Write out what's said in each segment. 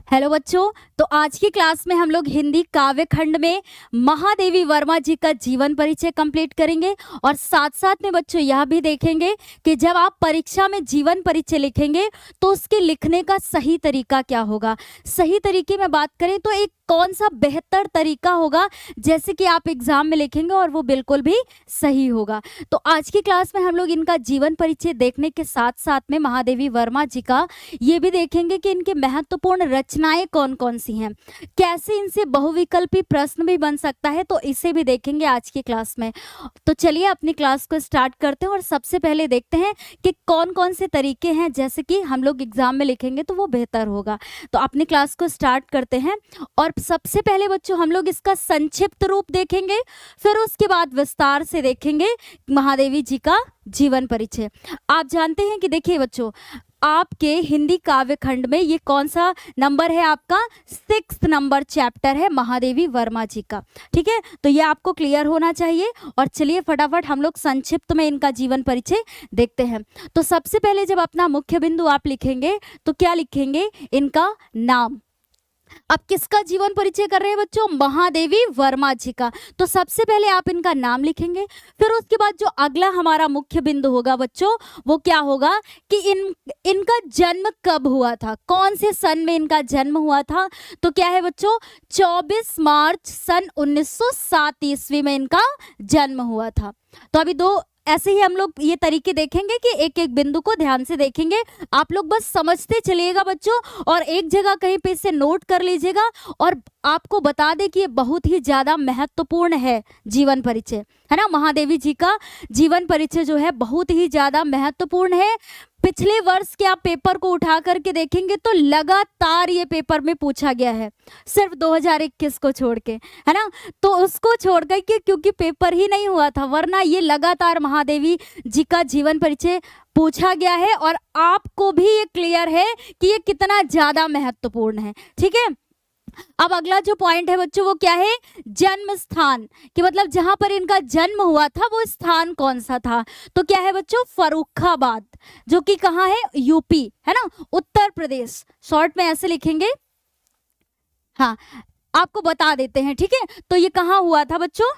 Hello बच्चों। तो आज की क्लास में हम लोग हिंदी काव्य खंड में महादेवी वर्मा जी का जीवन परिचय कंप्लीट करेंगे और साथ साथ में बच्चों यह भी देखेंगे कि जब आप परीक्षा में जीवन परिचय लिखेंगे तो उसके लिखने का सही तरीका क्या होगा। सही तरीके में बात करें तो एक कौन सा बेहतर तरीका होगा जैसे कि आप एग्जाम में लिखेंगे और वो बिल्कुल भी सही होगा। तो आज की क्लास में हम लोग इनका जीवन परिचय देखने के साथ साथ में महादेवी वर्मा जी का ये भी देखेंगे कि इनके महत्वपूर्ण रचनाएं कौन कौन सी हैं, कैसे इनसे बहुविकल्पी प्रश्न भी बन सकता है, तो इसे भी देखेंगे आज की क्लास में। तो चलिए अपनी क्लास को स्टार्ट करते हैं और सबसे पहले देखते हैं कि कौन कौन से तरीके हैं जैसे कि हम लोग एग्जाम में लिखेंगे तो वो बेहतर होगा। तो अपनी क्लास को स्टार्ट करते हैं और सबसे पहले बच्चों हम लोग इसका संक्षिप्त रूप देखेंगे, फिर उसके बाद विस्तार से देखेंगे महादेवी जी का जीवन परिचय। आप जानते हैं कि देखिए बच्चों, आपके हिंदी काव्य खंड में ये कौन सा नंबर है, आपका 6 नंबर चैप्टर है महादेवी वर्मा जी का। ठीक है, तो ये आपको क्लियर होना चाहिए। और चलिए फटाफट हम लोग संक्षिप्त में इनका जीवन परिचय देखते हैं। तो सबसे पहले जब अपना मुख्य बिंदु आप लिखेंगे तो क्या लिखेंगे, इनका नाम। अब किसका जीवन परिचय कर रहे हैं बच्चों, महादेवी वर्मा जी का। तो सबसे पहले आप इनका नाम लिखेंगे, फिर उसके बाद जो अगला हमारा मुख्य बिंदु होगा बच्चों वो क्या होगा कि इनका जन्म कब हुआ था, कौन से सन में इनका जन्म हुआ था। तो क्या है बच्चों, 24 मार्च सन 1907 ईस्वी में इनका जन्म हुआ था। तो अभी दो ऐसे ही हम लोग ये तरीके देखेंगे कि एक एक बिंदु को ध्यान से देखेंगे। आप लोग बस समझते चलिएगा बच्चों और एक जगह कहीं पे इसे नोट कर लीजिएगा। और आपको बता दें कि ये बहुत ही ज़्यादा महत्वपूर्ण है जीवन परिचय, है ना। महादेवी जी का जीवन परिचय जो है बहुत ही ज़्यादा महत्वपूर्ण है। पिछले वर्ष के आप पेपर को उठा करके देखेंगे तो लगातार ये पेपर में पूछा गया है, सिर्फ 2021 को छोड़ के, है ना। तो उसको छोड़ करके क्योंकि पेपर ही नहीं हुआ था, वरना ये लगातार महादेवी जी का जीवन परिचय पूछा गया है और आपको भी ये क्लियर है कि ये कितना ज़्यादा महत्वपूर्ण है। ठीक है, अब अगला जो पॉइंट है बच्चों वो क्या है, जन्म स्थान, कि मतलब जहां पर इनका जन्म हुआ था वो स्थान कौन सा था। तो क्या है बच्चों, फर्रुखाबाद, जो कि कहाँ है, यूपी, है ना, उत्तर प्रदेश। शॉर्ट में ऐसे लिखेंगे, हाँ आपको बता देते हैं। ठीक है, तो ये कहाँ हुआ था बच्चों,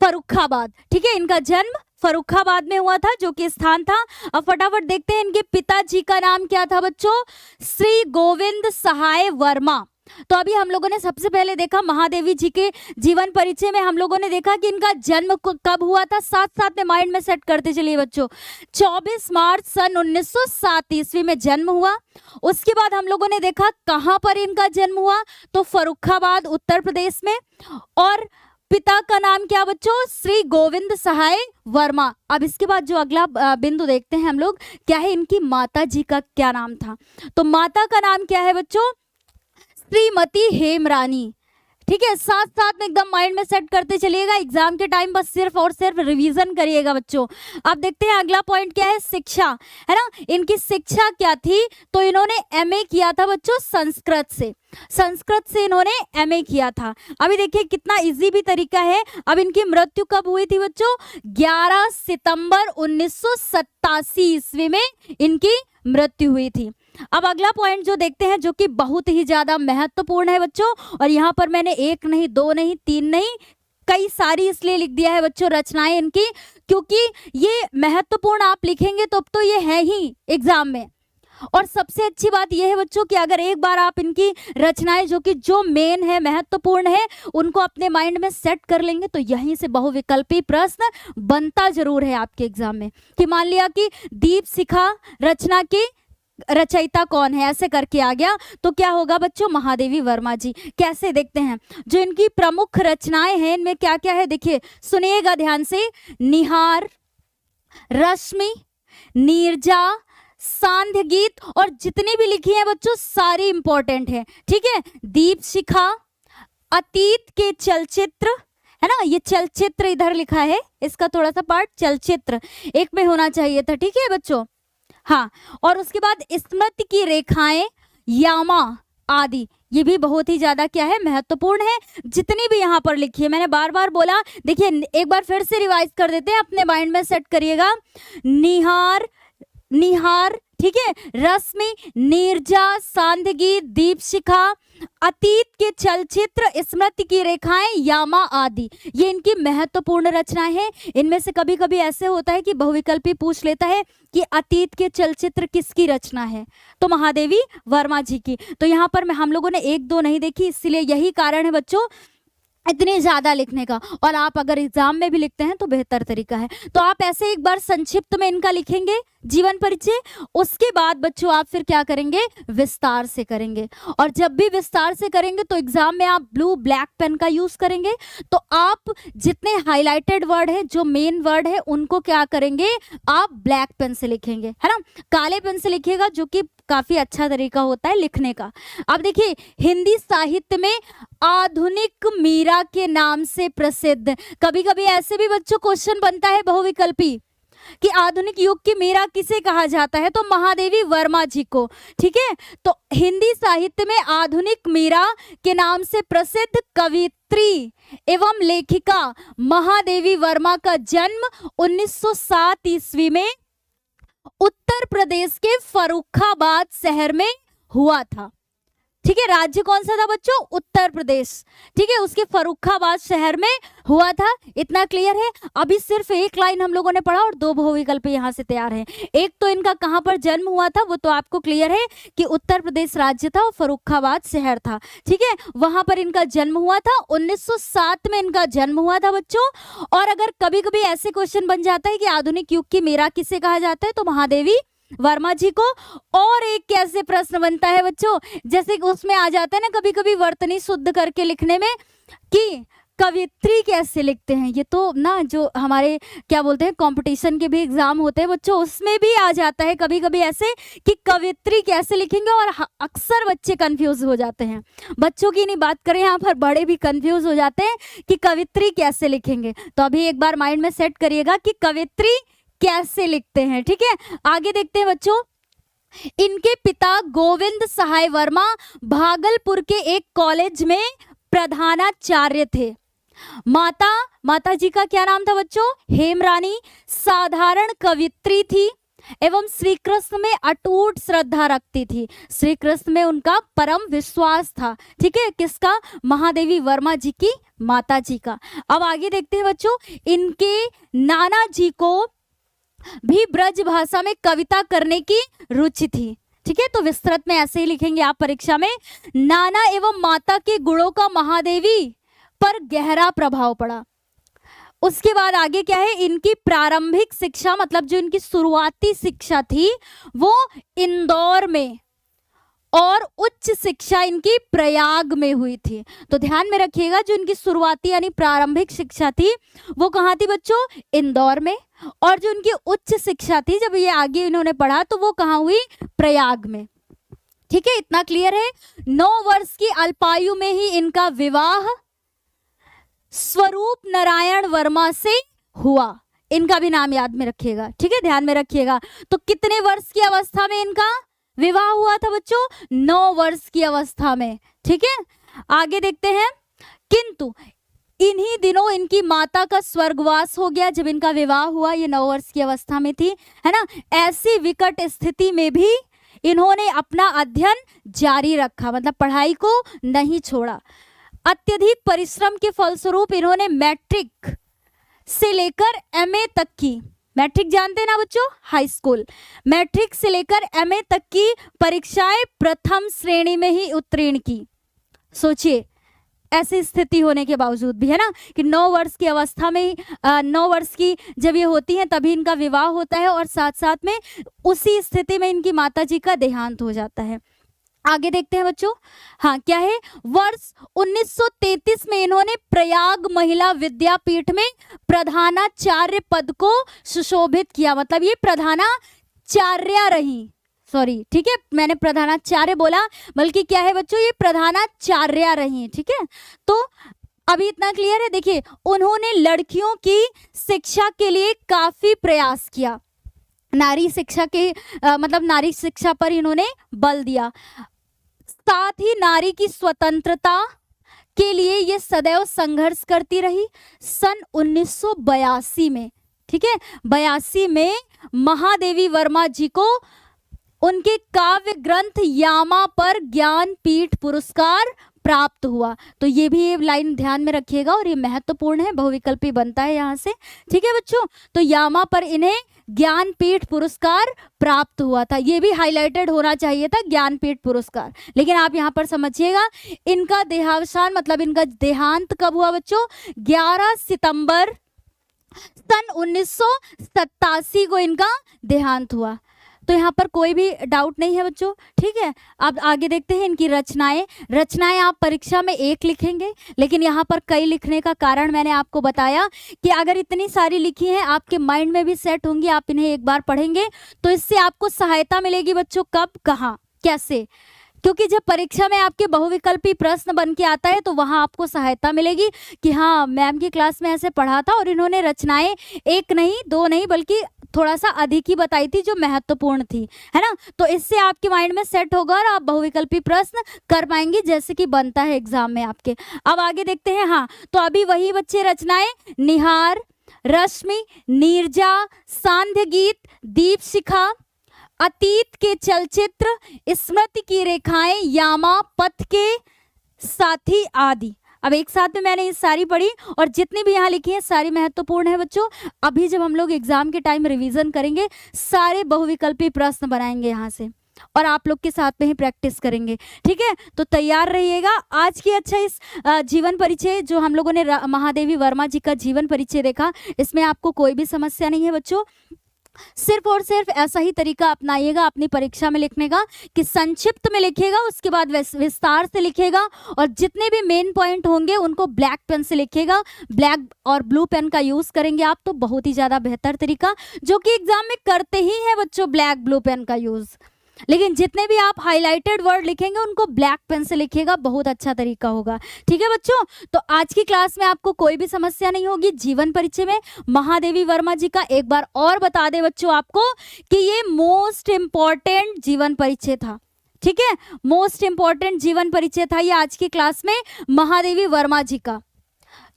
फर्रुखाबाद। ठीक है, इनका जन्म फर्रुखाबाद में हुआ था जो कि स्थान था। अब फटाफट देखते हैं इनके पिताजी का नाम क्या था बच्चों, श्री गोविंद सहाय वर्मा। तो अभी हम लोगों ने सबसे पहले देखा महादेवी जी के जीवन परिचय में हम लोगों ने देखा कि इनका जन्म कब हुआ था, साथ साथ में माइंड में सेट करते चलिए बच्चों। 24 मार्च सन 1907 ईस्वी में जन्म हुआ। उसके बाद हम लोगों ने देखा कहाँ पर इनका जन्म हुआ, तो फर्रुखाबाद उत्तर प्रदेश में। और पिता का नाम क्या बच्चों, श्री गोविंद सहाय वर्मा। अब इसके बाद जो अगला बिंदु देखते हैं हम लोग, क्या है, इनकी माता जी का क्या नाम था। तो माता का नाम क्या है बच्चों, श्रीमती हेमरानी। ठीक है, साथ साथ में एकदम माइंड में सेट करते चलिएगा, एग्जाम के टाइम बस सिर्फ और सिर्फ रिवीजन करिएगा बच्चों। अब देखते हैं अगला पॉइंट क्या है, शिक्षा, है ना। इनकी शिक्षा क्या थी, तो इन्होंने एमए किया था बच्चों संस्कृत से। संस्कृत से इन्होंने एमए किया था। अभी देखिए कितना इजी भी तरीका है। अब इनकी मृत्यु कब हुई थी बच्चों, 11 सितंबर 1987 ईस्वी में इनकी मृत्यु हुई थी। अब अगला पॉइंट जो देखते हैं जो कि बहुत ही ज्यादा महत्वपूर्ण है बच्चों, और यहाँ पर मैंने एक नहीं, दो नहीं, तीन नहीं, कई सारी इसलिए लिख दिया है बच्चों रचनाएं इनकी, क्योंकि ये महत्वपूर्ण आप लिखेंगे तो ये है ही एग्जाम में। और सबसे अच्छी बात यह है बच्चों कि अगर एक बार आप इनकी रचनाएं जो मेन है, महत्वपूर्ण है, उनको अपने माइंड में सेट कर लेंगे तो यहीं से बहुविकल्पी प्रश्न बनता जरूर है आपके एग्जाम में। कि मान लिया कि दीप शिखा रचना की रचयिता कौन है, ऐसे करके आ गया, तो क्या होगा बच्चों, महादेवी वर्मा जी। कैसे देखते हैं, जो इनकी प्रमुख रचनाएं हैं इनमें क्या क्या है, देखिए सुनिएगा ध्यान से। निहार, रश्मि, नीरजा, सांध्य गीत, और जितनी भी लिखी है बच्चों सारी इंपॉर्टेंट है। ठीक है, दीप शिखा, अतीत के चलचित्र, है ना, ये चलचित्र इधर लिखा है, इसका थोड़ा सा पार्ट चलचित्र एक में होना चाहिए था। ठीक है बच्चों, हाँ। और उसके बाद स्मृति की रेखाएं, यामा आदि, ये भी बहुत ही ज्यादा क्या है, महत्वपूर्ण है। जितनी भी यहाँ पर लिखी है, मैंने बार बार बोला, देखिए एक बार फिर से रिवाइज कर देते हैं, अपने माइंड में सेट करिएगा। निहार, ठीक है, रश्मि, नीरजा, सांदगी, दीपशिखा, अतीत के चलचित्र, स्मृति की रेखाएं, यामा आदि, ये इनकी महत्वपूर्ण रचनाएं हैं। इनमें से कभी कभी ऐसे होता है कि बहुविकल्पी पूछ लेता है कि अतीत के चलचित्र किसकी रचना है, तो महादेवी वर्मा जी की। तो यहाँ पर हम लोगों ने एक दो नहीं देखी, इसलिए यही कारण है बच्चों इतने ज्यादा लिखने का। और आप अगर एग्जाम में भी लिखते हैं तो बेहतर तरीका है। तो आप ऐसे एक बार संक्षिप्त में इनका लिखेंगे जीवन परिचय, उसके बाद बच्चों आप फिर क्या करेंगे, विस्तार से करेंगे। और जब भी विस्तार से करेंगे तो एग्जाम में आप ब्लू ब्लैक पेन का यूज करेंगे। तो आप जितने हाईलाइटेड वर्ड है, जो मेन वर्ड है, उनको क्या करेंगे, आप ब्लैक पेन से लिखेंगे, है ना, काले पेन से लिखिएगा, जो कि काफी अच्छा तरीका होता है लिखने का। अब देखिए, हिंदी साहित्य में आधुनिक मीरा के नाम से प्रसिद्ध, कभी कभी ऐसे भी बच्चों क्वेश्चन बनता है बहुविकल्पी कि आधुनिक युग की मीरा किसे कहा जाता है, तो महादेवी वर्मा जी को। ठीक है, तो हिंदी साहित्य में आधुनिक मीरा के नाम से प्रसिद्ध कवित्री एवं लेखिका महादेवी वर्मा का जन्म 1907 ईस्वी में उत्तर प्रदेश के फर्रुखाबाद शहर में हुआ था। ठीक है, राज्य कौन सा था बच्चों, उत्तर प्रदेश। ठीक है, उसके फर्रुखाबाद शहर में हुआ था। इतना क्लियर है। अभी सिर्फ एक लाइन हम लोगों ने पढ़ा और दो बहुविकल्प यहाँ से तैयार है। एक तो इनका कहाँ पर जन्म हुआ था, वो तो आपको क्लियर है कि उत्तर प्रदेश राज्य था और फर्रुखाबाद शहर था। ठीक है, वहां पर इनका जन्म हुआ था, 1907 में इनका जन्म हुआ था बच्चों। और अगर कभी कभी ऐसे क्वेश्चन बन जाता है कि आधुनिक युग की मीरा किसे कहा जाता है, तो महादेवी वर्मा जी को। और एक कैसे प्रश्न बनता है बच्चों, जैसे उसमें आ जाता है ना कभी कभी वर्तनी शुद्ध करके लिखने में कि कवित्री कैसे लिखते हैं। ये तो ना जो हमारे क्या बोलते हैं कंपटीशन के भी एग्जाम होते हैं बच्चों, उसमें भी आ जाता है कभी कभी ऐसे कि कवित्री कैसे लिखेंगे, और अक्सर बच्चे कंफ्यूज हो जाते हैं। बच्चों की नहीं बात करें, यहाँ पर बड़े भी कंफ्यूज हो जाते हैं कि कवित्री कैसे लिखेंगे। तो अभी एक बार माइंड में सेट करिएगा कि कवित्री कैसे लिखते हैं। ठीक है, आगे देखते हैं बच्चों। इनके पिता गोविंद सहाय वर्मा भागलपुर के एक कॉलेज में प्रधानाचार्य थे। माता जी का क्या नाम था बच्चों, हेमरानी, साधारण कवित्री थी एवं श्री कृष्ण में अटूट श्रद्धा रखती थी। श्री कृष्ण में उनका परम विश्वास था। ठीक है, किसका, महादेवी वर्मा जी की माता जी का। अब आगे देखते हैं बच्चों, इनके नाना जी को भी ब्रज भाषा में कविता करने की रुचि थी। ठीक है, तो विस्तृत में ऐसे ही लिखेंगे आप परीक्षा में, नाना एवं माता के गुणों का महादेवी पर गहरा प्रभाव पड़ा। उसके बाद आगे क्या है, इनकी प्रारंभिक शिक्षा मतलब जो इनकी शुरुआती शिक्षा थी वो इंदौर में, और उच्च शिक्षा इनकी प्रयाग में हुई थी। तो ध्यान में रखिएगा, जो इनकी शुरुआती यानी प्रारंभिक शिक्षा थी वो कहाँ थी बच्चों, इंदौर में। और जो इनकी उच्च शिक्षा थी, जब ये आगे इन्होंने पढ़ा, तो वो कहाँ हुई, प्रयाग में। ठीक है, इतना क्लियर है। 9 वर्ष की अल्पायु में ही इनका विवाह स्वरूप नारायण वर्मा से हुआ। इनका भी नाम याद में रखिएगा। ठीक है, ध्यान में रखिएगा। तो कितने वर्ष की अवस्था में इनका विवाह हुआ था बच्चों, 9 वर्ष की अवस्था में। ठीक है, आगे देखते हैं। किंतु इन्हीं दिनों इनकी माता का स्वर्गवास हो गया जब इनका विवाह हुआ। ये 9 वर्ष की अवस्था में थी, है ना। ऐसी विकट स्थिति में भी इन्होंने अपना अध्ययन जारी रखा, मतलब पढ़ाई को नहीं छोड़ा। अत्यधिक परिश्रम के फलस्वरूप इन्होंने मैट्रिक से लेकर एमए तक की, मैट्रिक जानते हैं ना बच्चों, हाई स्कूल, मैट्रिक से लेकर एमए तक की परीक्षाएं प्रथम श्रेणी में ही उत्तीर्ण की। सोचिए, ऐसी स्थिति होने के बावजूद भी, है ना, कि 9 वर्ष की अवस्था में 9 वर्ष की जब ये होती हैं तभी इनका विवाह होता है, और साथ साथ में उसी स्थिति में इनकी माताजी का देहांत हो जाता है। आगे देखते हैं बच्चों। हाँ, क्या है, वर्ष 1933 में इन्होंने प्रयाग महिला विद्यापीठ में प्रधानाचार्य पद को सुशोभित किया, मतलब ये प्रधानाचार्य रही। सॉरी, ठीक है, मैंने प्रधानाचार्य बोला, बल्कि क्या है बच्चों, ये प्रधानाचार्य रही। ठीक है, तो अभी इतना क्लियर है। देखिए, उन्होंने लड़कियों की शिक्षा के लिए काफी प्रयास किया, नारी शिक्षा के मतलब नारी शिक्षा पर इन्होंने बल दिया। साथ ही नारी की स्वतंत्रता के लिए ये सदैव संघर्ष करती रही। सन 1982 में, ठीक है, 82 में महादेवी वर्मा जी को उनके काव्य ग्रंथ यामा पर ज्ञानपीठ पुरस्कार प्राप्त हुआ। तो ये भी ये लाइन ध्यान में रखिएगा और ये महत्वपूर्ण है, बहुविकल्पी बनता है यहाँ से। ठीक है बच्चों, तो यामा पर इन्हें ज्ञानपीठ पुरस्कार प्राप्त हुआ था, ये भी हाईलाइटेड होना चाहिए था, ज्ञानपीठ पुरस्कार। लेकिन आप यहाँ पर समझिएगा, इनका देहावसान मतलब इनका देहांत कब हुआ बच्चों? 11 सितंबर सन 1987 को इनका देहांत हुआ। तो यहाँ पर कोई भी डाउट नहीं है बच्चों। ठीक है, अब आगे देखते हैं इनकी रचनाएं आप परीक्षा में एक लिखेंगे, लेकिन यहाँ पर कई लिखने का कारण मैंने आपको बताया कि अगर इतनी सारी लिखी हैं आपके माइंड में भी सेट होंगी, आप इन्हें एक बार पढ़ेंगे तो इससे आपको सहायता मिलेगी बच्चों। कब, कहाँ, कैसे? क्योंकि जब परीक्षा में आपके बहुविकल्पी प्रश्न बन के आता है तो वहाँ आपको सहायता मिलेगी कि हाँ मैम की क्लास में ऐसे पढ़ा था और इन्होंने रचनाएं एक नहीं दो नहीं बल्कि थोड़ा सा अधिक ही बताई थी जो महत्वपूर्ण थी, है ना। तो इससे आपके माइंड में सेट होगा और आप बहुविकल्पी प्रश्न कर पाएंगे जैसे कि बनता है एग्जाम में आपके। अब आगे देखते हैं। हाँ, तो अभी वही बच्चे रचनाएं निहार, रश्मि, नीरजा, सांध्य गीत, दीप शिखा, अतीत के चलचित्र, स्मृति की रेखाएं, यामा, पथ के साथी आदि। अब एक साथ में मैंने ये सारी पढ़ी और जितनी भी यहाँ लिखी है सारी महत्वपूर्ण है बच्चों। अभी जब हम लोग एग्जाम के टाइम रिवीजन करेंगे सारे बहुविकल्पी प्रश्न बनाएंगे यहाँ से और आप लोग के साथ में ही प्रैक्टिस करेंगे। ठीक है, तो तैयार रहिएगा। आज की अच्छा इस जीवन परिचय जो हम लोगों ने महादेवी वर्मा जी का जीवन परिचय देखा, इसमें आपको कोई भी समस्या नहीं है बच्चों। सिर्फ और सिर्फ ऐसा ही तरीका अपनाइएगा अपनी परीक्षा में लिखने का कि संक्षिप्त में लिखिएगा, उसके बाद विस्तार से लिखिएगा और जितने भी मेन पॉइंट होंगे उनको ब्लैक पेन से लिखिएगा। ब्लैक और ब्लू पेन का यूज करेंगे आप तो बहुत ही ज्यादा बेहतर तरीका, जो कि एग्जाम में करते ही है बच्चों ब्लैक ब्लू पेन का यूज। लेकिन जितने भी आप हाईलाइटेड वर्ड लिखेंगे उनको ब्लैक पेन से लिखिएगा, बहुत अच्छा तरीका होगा। ठीक है बच्चों, तो आज की क्लास में आपको कोई भी समस्या नहीं होगी। जीवन परिचय में महादेवी वर्मा जी का एक बार और बता दें बच्चों आपको कि ये मोस्ट इंपॉर्टेंट जीवन परिचय था। ठीक है, मोस्ट इंपॉर्टेंट जीवन परिचय था ये आज की क्लास में महादेवी वर्मा जी का,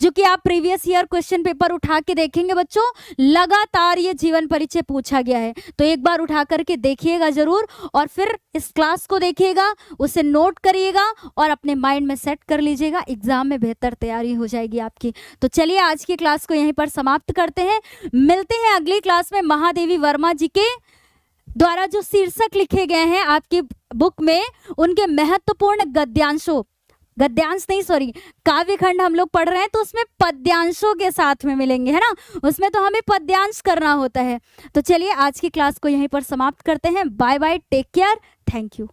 जो कि आप प्रीवियस ईयर क्वेश्चन पेपर उठा के देखेंगे बच्चों, लगातार ये जीवन परिचय पूछा गया है। तो एक बार उठा करके देखिएगा जरूर और फिर इस क्लास को देखिएगा, उसे नोट करिएगा और अपने माइंड में सेट कर लीजिएगा, एग्जाम में बेहतर तैयारी हो जाएगी आपकी। तो चलिए आज की क्लास को यहीं पर समाप्त करते हैं। मिलते हैं अगली क्लास में महादेवी वर्मा जी के द्वारा जो शीर्षक लिखे गए हैं आपकी बुक में, उनके महत्वपूर्ण काव्य खंड हम लोग पढ़ रहे हैं तो उसमें पद्यांशों के साथ में मिलेंगे, है ना। उसमें तो हमें पद्यांश करना होता है। तो चलिए आज की क्लास को यहीं पर समाप्त करते हैं। Bye bye, take care, thank you.